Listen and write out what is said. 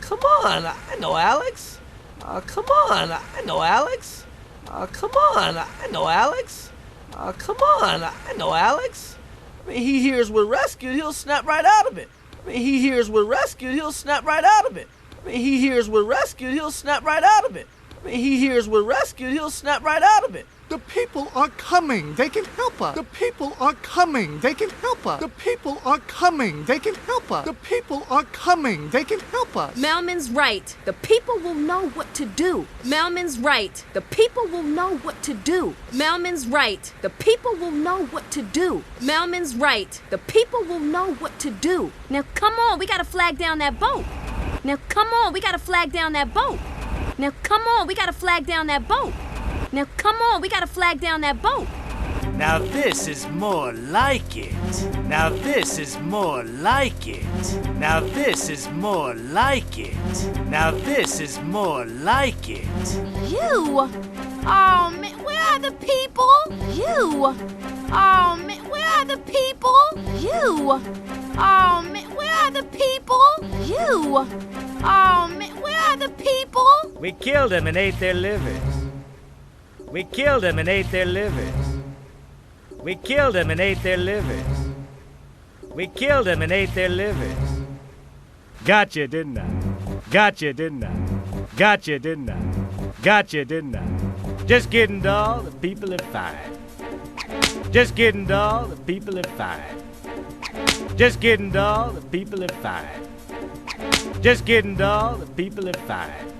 Come on, I know Alex. Come on, I know Alex. Come on, I know Alex. Come on, I know Alex. I mean, he hears we're rescued, he'll snap right out of it. I mean, he hears we're rescued, he'll snap right out of it. I mean, he hears we're rescued, he'll snap right out of it. I mean, he hears we're rescued, he'll snap right out of it. The people are coming, they can help us. The people are coming, they can help us. The people are coming, they can help us. The people are coming, they can help us. Melman's right. The people will know what to do. Melman's right. The people will know what to do. Melman's right. The people will know what to do. Melman's right. The people will know what to do. Now come on, we gotta flag down that boat. Now come on, we gotta flag down that boat. Now come on, we gotta flag down that boat. Now come on, we gotta flag down that boat. Now this is more like it. Now this is more like it. Now this is more like it. Now this is more like it. You? Oh man, where are the people? You? Oh man, where are the people? You? Oh man, where are the people? You? Oh man, where are the people? We killed them and ate their livers. We killed them and ate their livers. We killed them and ate their livers. We killed them and ate their livers. Gotcha, didn't I? Gotcha, didn't I? Gotcha, didn't I? Gotcha, didn't I? Just kidding, doll, the people are fine. Just kidding, doll, the people are fine. Just kidding, doll, the people are fine. Just kidding, doll, the people are fine.